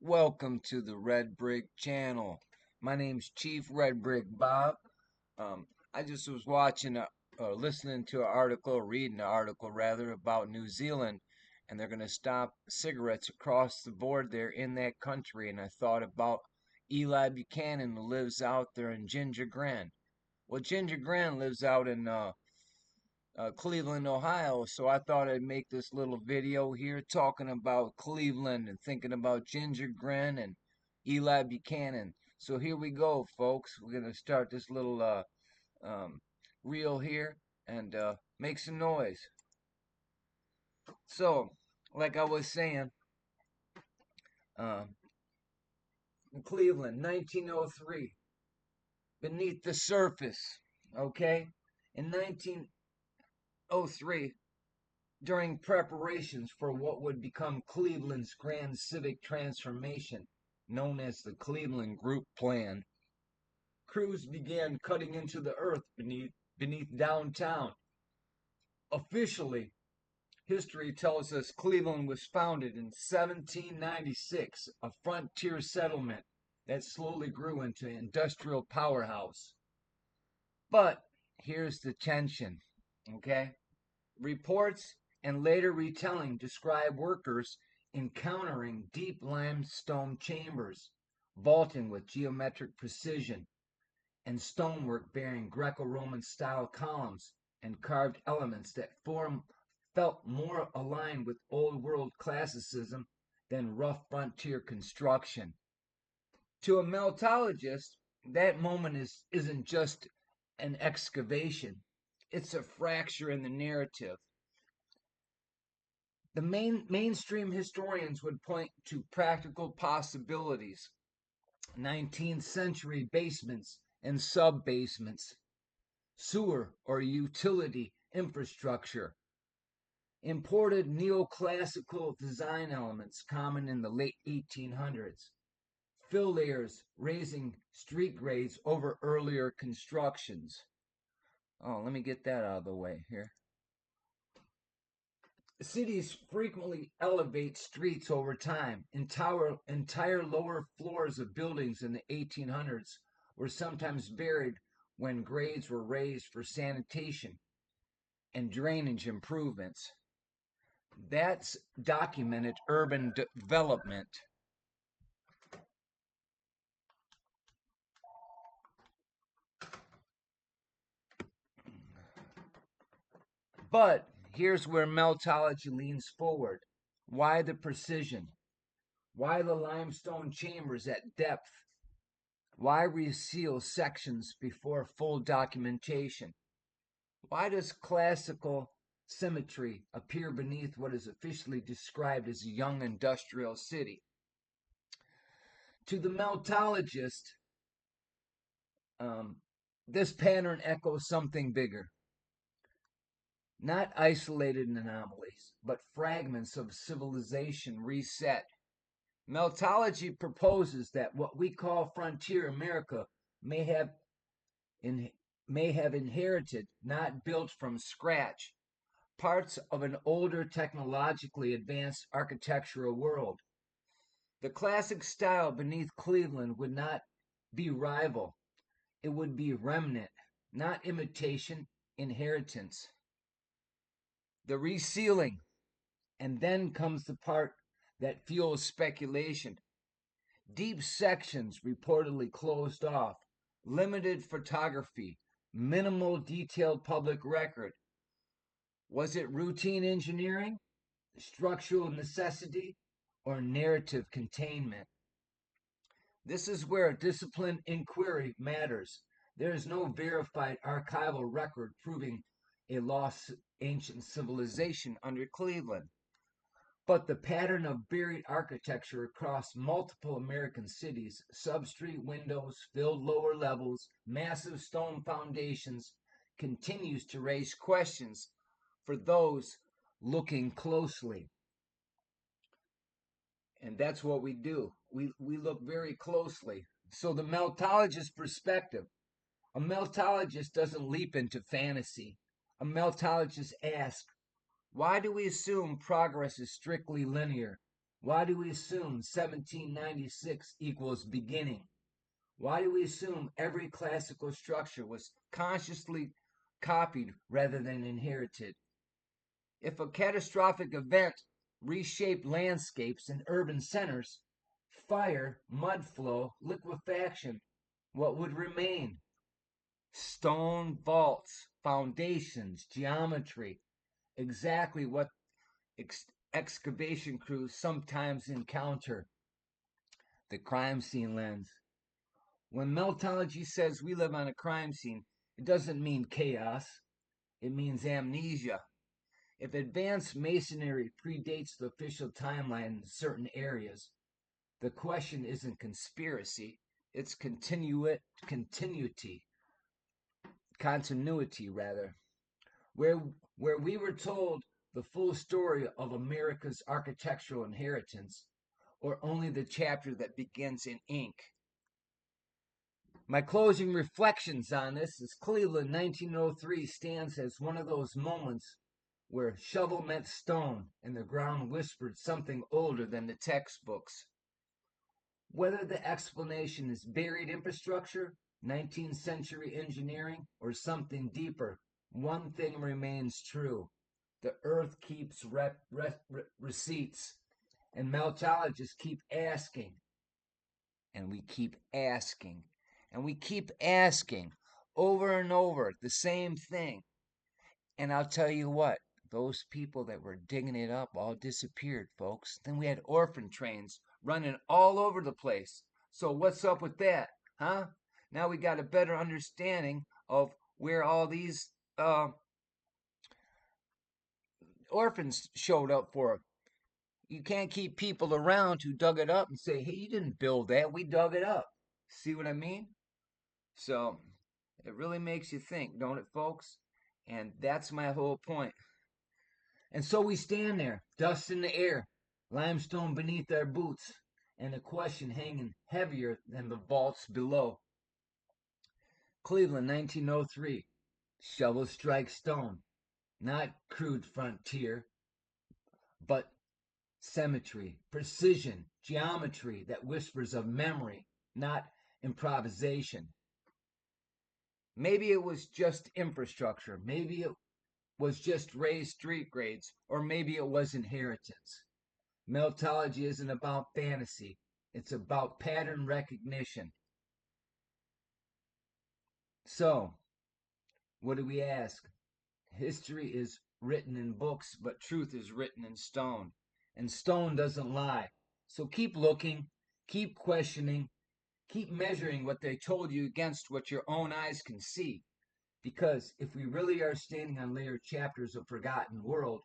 Welcome to the Red Brick channel. My name's Chief Red Brick Bob. I just was listening to an article, reading an article rather, about New Zealand, and they're going to stop cigarettes across the board there in that country. And I thought about Eli Buchanan, who lives out there in Ginger Grand. Well, Ginger Grand lives out in Cleveland, Ohio. So I thought I'd make this little video here talking about Cleveland and thinking about Ginger Grin and Eli Buchanan. So here we go, folks. We're gonna start this little um, reel here and make some noise. So, like I was saying, uh, Cleveland, 1903, beneath the surface. Okay, in 1903, during preparations for what would become Cleveland's grand civic transformation, known as the Cleveland Group Plan, crews began cutting into the earth beneath downtown. Officially, history tells us Cleveland was founded in 1796, a frontier settlement that slowly grew into an industrial powerhouse. But here's the tension, okay? Reports and later retelling describe workers encountering deep limestone chambers, vaulting with geometric precision, and stonework bearing Greco Roman style columns and carved elements that felt more aligned with old world classicism than rough frontier construction. To a meltologist, that isn't just an excavation, it's a fracture in the narrative. The mainstream historians would point to practical possibilities: 19th century basements and sub basements, sewer or utility infrastructure, imported neoclassical design elements common in the late 1800s, fill layers raising street grades over earlier constructions. Oh, let me get that out of the way here. Cities frequently elevate streets over time. Entire lower floors of buildings in the 1800s were sometimes buried when grades were raised for sanitation and drainage improvements. That's documented urban development. But here's where meltology leans forward. Why the precision? Why the limestone chambers at depth? Why reseal sections before full documentation? Why does classical symmetry appear beneath what is officially described as a young industrial city? To the meltologist, um, this pattern echoes something bigger. Not isolated anomalies, but fragments of civilization reset. Meltology proposes that what we call frontier America may have in, may have inherited, not built from scratch, parts of an older technologically advanced architectural world. The classic style beneath Cleveland would not be rival, it would be remnant, not imitation, inheritance. The resealing, and then comes the part that fuels speculation. Deep sections reportedly closed off, limited photography, minimal detailed public record. Was it routine engineering, structural necessity, or narrative containment? This is where disciplined inquiry matters. There is no verified archival record proving a lost ancient civilization under Cleveland. But the pattern of buried architecture across multiple American cities, substreet windows, filled lower levels, massive stone foundations, continues to raise questions for those looking closely. And that's what we do. We look very closely. So the meltologist perspective, a meltologist doesn't leap into fantasy. A meltologist asks, why do we assume progress is strictly linear? Why do we assume 1796 equals beginning? Why do we assume every classical structure was consciously copied rather than inherited? If a catastrophic event reshaped landscapes and urban centers, fire, mud flow, liquefaction, what would remain? Stone vaults, foundations, geometry, exactly what excavation crews sometimes encounter. The crime scene lens. When meltology says we live on a crime scene, it doesn't mean chaos, it means amnesia. If advanced masonry predates the official timeline in certain areas, the question isn't conspiracy, it's continuity rather. Where where we were told the full story of America's architectural inheritance, or only the chapter that begins in ink. My closing reflections on this is Cleveland 1903 stands as one of those moments where shovel met stone and the ground whispered something older than the textbooks. Whether the explanation is buried infrastructure, 19th century engineering, or something deeper, one thing remains true. The earth keeps receipts, and meltologists keep asking, and we keep asking, and we keep asking over and over the same thing. And I'll tell you what, those people that were digging it up all disappeared, folks. Then we had orphan trains running all over the place. So what's up with that, huh? Now we got a better understanding of where all these orphans showed up for. You can't keep people around who dug it up and say, hey, you didn't build that. We dug it up. See what I mean? So it really makes you think, don't it, folks? And that's my whole point. And so we stand there, dust in the air, limestone beneath our boots, and a question hanging heavier than the vaults below. Cleveland, 1903. Shovel strike stone. Not crude frontier, but symmetry, precision, geometry that whispers of memory, not improvisation. Maybe it was just infrastructure. Maybe it was just raised street grades, or maybe it was inheritance. Meltology isn't about fantasy, it's about pattern recognition. So, what do we ask? History is written in books, but truth is written in stone. And stone doesn't lie. So keep looking, keep questioning, keep measuring what they told you against what your own eyes can see. Because if we really are standing on layered chapters of forgotten world,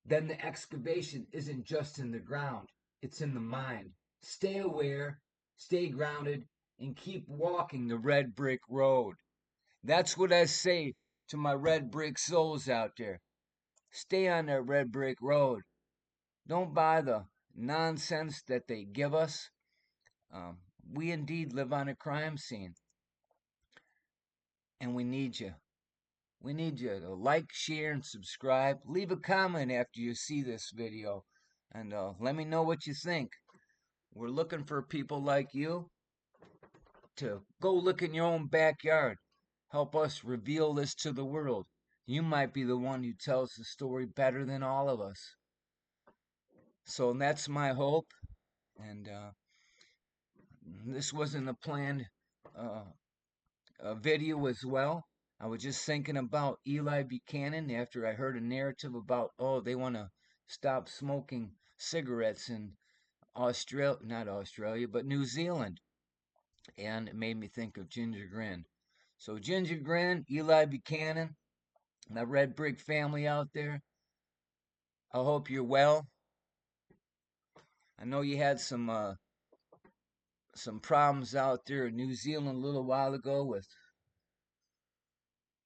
then the excavation isn't just in the ground, it's in the mind. Stay aware, stay grounded, and keep walking the red brick road. That's what I say to my red brick souls out there. Stay on that red brick road. Don't buy the nonsense that they give us. Um, we indeed live on a crime scene, and we need you. We need you to like, share, and subscribe. Leave a comment after you see this video, and let me know what you think. We're looking for people like you to go look in your own backyard. Help us reveal this to the world. You might be the one who tells the story better than all of us. So that's my hope. And this wasn't a planned uh, a video as well. I was just thinking about Eli Buchanan after I heard a narrative about, oh, they want to stop smoking cigarettes in Australia, not Australia, but New Zealand. And it made me think of Ginger Grin. So, Ginger Grin, Eli Buchanan, my Red Brick family out there, I hope you're well. I know you had some problems out there in New Zealand a little while ago with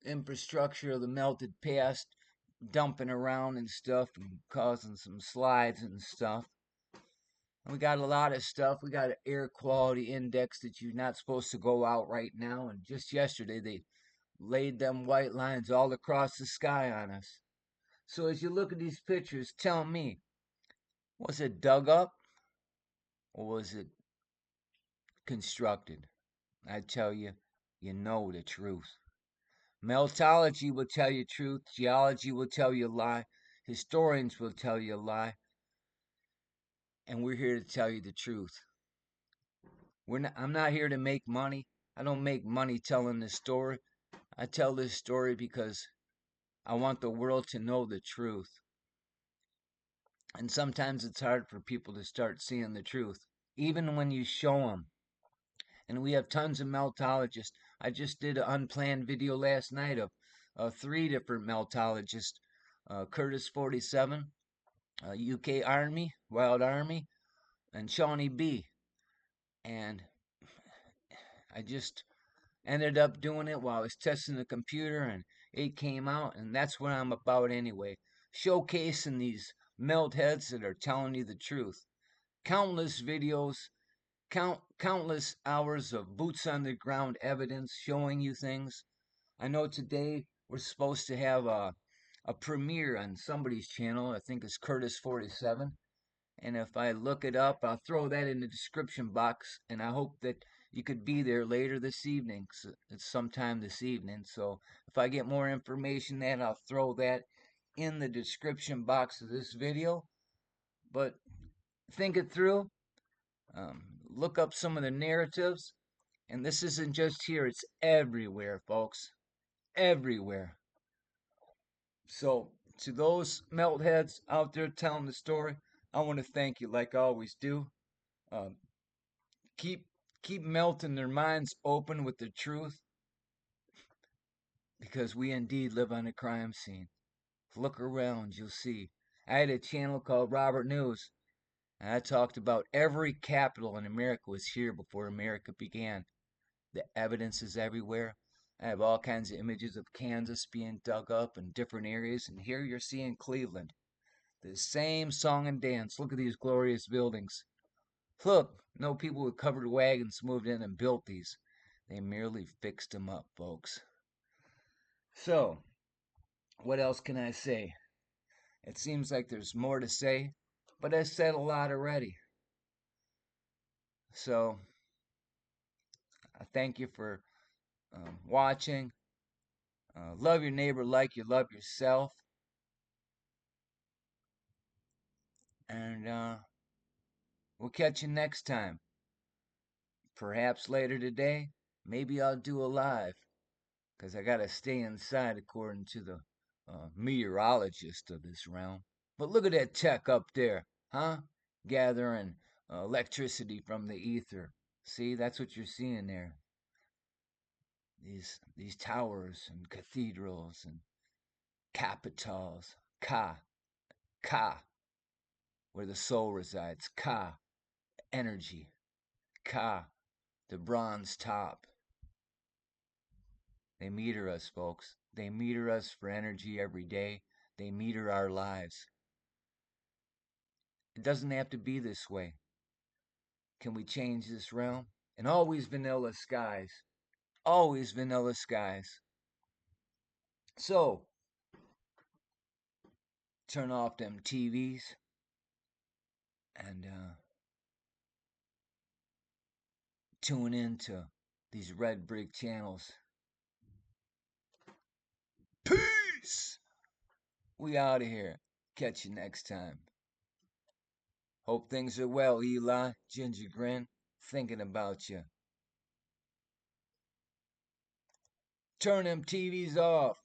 infrastructure of the melted past dumping around and stuff and causing some slides and stuff. We got a lot of stuff. We got an air quality index that you're not supposed to go out right now. And just yesterday, they laid them white lines all across the sky on us. So as you look at these pictures, tell me, Was it dug up or was it constructed? I tell you, you know the truth. Meltology will tell you truth. Geology will tell you a lie. Historians will tell you a lie. And we're here to tell you the truth. I'm not here to make money. I don't make money telling this story. I tell this story because I want the world to know the truth. And sometimes it's hard for people to start seeing the truth, even when you show them. And we have tons of meltologists. I just did an unplanned video last night of 3 different meltologists: Curtis 47, UK Army, Wild Army, and Shawnee B. And I just ended up doing it while I was testing the computer, and it came out, and that's what I'm about anyway. Showcasing these melt heads that are telling you the truth. Countless videos, countless hours of boots on the ground evidence showing you things. I know today we're supposed to have a premiere on somebody's channel. I think it's Curtis 47. And if I look it up, I'll throw that in the description box. And I hope that you could be there later this evening. It's sometime this evening. So if I get more information, then I'll throw that in the description box of this video. But think it through. Look up some of the narratives. And this isn't just here, it's everywhere, folks. Everywhere. So, to those melt heads out there telling the story, I want to thank you like I always do. Um, keep keep melting their minds open with the truth, because we indeed live on a crime scene. Look around, you'll see. I had a channel called Robert News, and I talked about every capital in America was here before America began. The evidence is everywhere. I have all kinds of images of Kansas being dug up in different areas, and here you're seeing Cleveland. The same song and dance. Look at these glorious buildings. Look, no people with covered wagons moved in and built these. They merely fixed them up, folks. So, what else can I say? It seems like there's more to say, but I said a lot already. So, I thank you for watching. Love your neighbor like you love yourself. And we'll catch you next time. Perhaps later today. Maybe I'll do a live, because I got to stay inside according to the meteorologist of this realm. But look at that tech up there, huh? Gathering electricity from the ether. See, that's what you're seeing there. These towers and cathedrals and capitals. Ka, where the soul resides. Ka, energy. Ka, the bronze top. They meter us, folks. They meter us for energy every day. They meter our lives. It doesn't have to be this way. Can we change this realm? And always vanilla skies. Always vanilla skies. So, turn off them TVs and tune into these red brick channels. Peace! We out of here. Catch you next time. Hope things are well, Eli. Ginger Grin. Thinking about you. Turn them TVs off.